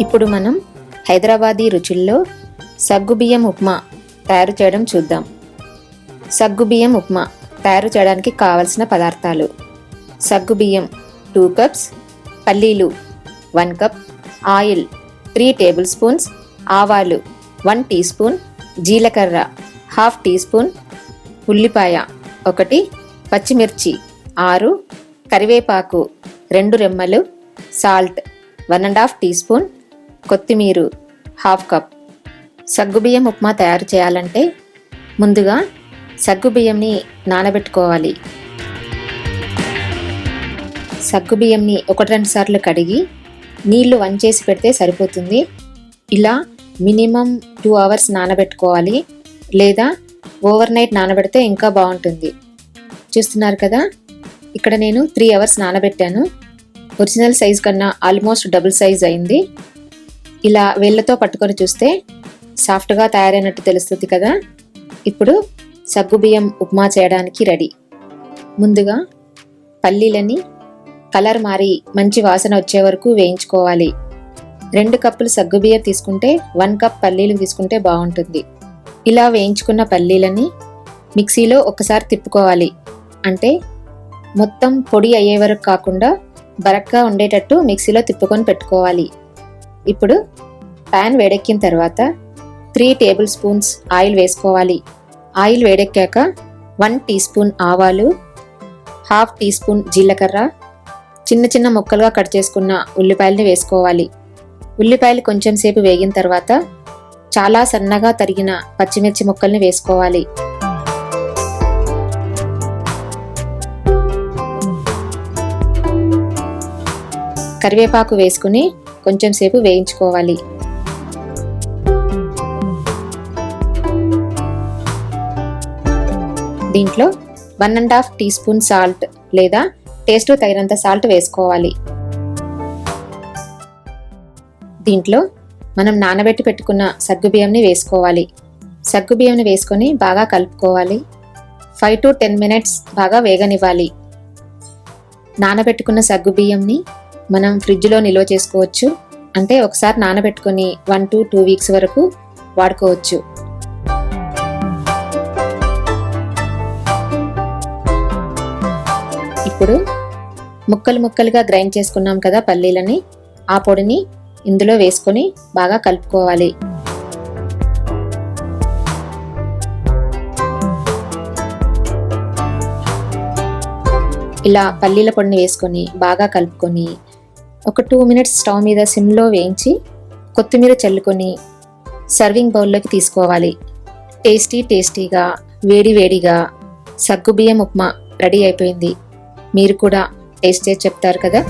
ఇప్పుడు మనం హైదరాబాదీ రుచుల్లో సగ్గుబియ్యం ఉప్మా తయారు చేయడం చూద్దాం. సగ్గుబియ్యం ఉప్మా తయారు చేయడానికి కావలసిన పదార్థాలు: సగ్గుబియ్యం 2 కప్స్, పల్లీలు 1 కప్, ఆయిల్ 3 టేబుల్ స్పూన్స్, ఆవాలు 1 టీ స్పూన్, జీలకర్ర 1/2 టీ స్పూన్, ఉల్లిపాయ 1, పచ్చిమిర్చి 6, కరివేపాకు 2 రెమ్మలు, సాల్ట్ 1.5 టీ స్పూన్, కొత్తిమీర 1/2 కప్. సగ్గుబియ్యం ఉప్మా తయారు చేయాలంటే ముందుగా సగ్గుబియ్యంని నానబెట్టుకోవాలి. సగ్గుబియ్యంని 1-2 సార్లు కడిగి నీళ్లు వంచేసి పెడితే సరిపోతుంది. ఇలా మినిమం 2 అవర్స్ నానబెట్టుకోవాలి, లేదా ఓవర్ నైట్ నానబెడితే ఇంకా బాగుంటుంది. చూస్తున్నారు కదా, ఇక్కడ నేను 3 అవర్స్ నానబెట్టాను. ఒరిజినల్ సైజ్ కన్నా ఆల్మోస్ట్ డబుల్ సైజ్ అయింది. ఇలా వేళ్ళతో పట్టుకొని చూస్తే సాఫ్ట్గా తయారైనట్టు తెలుస్తుంది కదా. ఇప్పుడు సగ్గుబియ్యం ఉప్మా చేయడానికి రెడీ. ముందుగా పల్లీలని కలర్ మారి మంచి వాసన వచ్చే వరకు వేయించుకోవాలి. 2 కప్పులు సగ్గుబియ్యం తీసుకుంటే 1 కప్ పల్లీలు తీసుకుంటే బాగుంటుంది. ఇలా వేయించుకున్న పల్లీలని మిక్సీలో ఒకసారి తిప్పుకోవాలి. అంటే మొత్తం పొడి అయ్యే వరకు కాకుండా బరక్గా ఉండేటట్టు మిక్సీలో తిప్పుకొని పెట్టుకోవాలి. ఇప్పుడు ప్యాన్ వేడెక్కిన తర్వాత 3 టేబుల్ స్పూన్స్ ఆయిల్ వేసుకోవాలి. ఆయిల్ వేడెక్కాక 1 టీ స్పూన్ ఆవాలు, 1/2 టీ స్పూన్ జీలకర్ర, చిన్న చిన్న ముక్కలుగా కట్ చేసుకున్న ఉల్లిపాయలని వేసుకోవాలి. ఉల్లిపాయలు కొంచెం సేపు వేగిన తర్వాత చాలా సన్నగా తరిగిన పచ్చిమిర్చి ముక్కల్ని వేసుకోవాలి. కరివేపాకు వేసుకుని కొంచెం సేపు వేయించుకోవాలి. దీంట్లో 1.5 టీ స్పూన్ సాల్ట్ లేదా టేస్ట్ తగినంత సాల్ట్ వేసుకోవాలి. దీంట్లో మనం నానబెట్టి పెట్టుకున్న సగ్గుబియ్యంని వేసుకోవాలి. సగ్గుబియ్యంని వేసుకొని బాగా కలుపుకోవాలి. 5 to 10 మినిట్స్ బాగా వేగనివ్వాలి. నానబెట్టుకున్న సగ్గుబియ్యంని మనం ఫ్రిడ్జ్లో నిల్వ చేసుకోవచ్చు. అంటే ఒకసారి నానబెట్టుకొని 1 to 2 వీక్స్ వరకు వాడుకోవచ్చు. ఇప్పుడు ముక్కలు ముక్కలుగా గ్రైండ్ చేసుకున్నాం కదా పల్లీలని, ఆ పొడిని ఇందులో వేసుకొని బాగా కలుపుకోవాలి. ఇలా పల్లీల పొడిని వేసుకొని బాగా కలుపుకొని ఒక 2 మినిట్స్ స్టవ్ మీద సిమ్లో వేయించి కొత్తిమీర చల్లుకొని సర్వింగ్ బౌల్లోకి తీసుకోవాలి. టేస్టీగా వేడిగా సగ్గుబియ్యం ఉప్మా రెడీ అయిపోయింది. మీరు కూడా టేస్ట్ చేసి చెప్తారు కదా.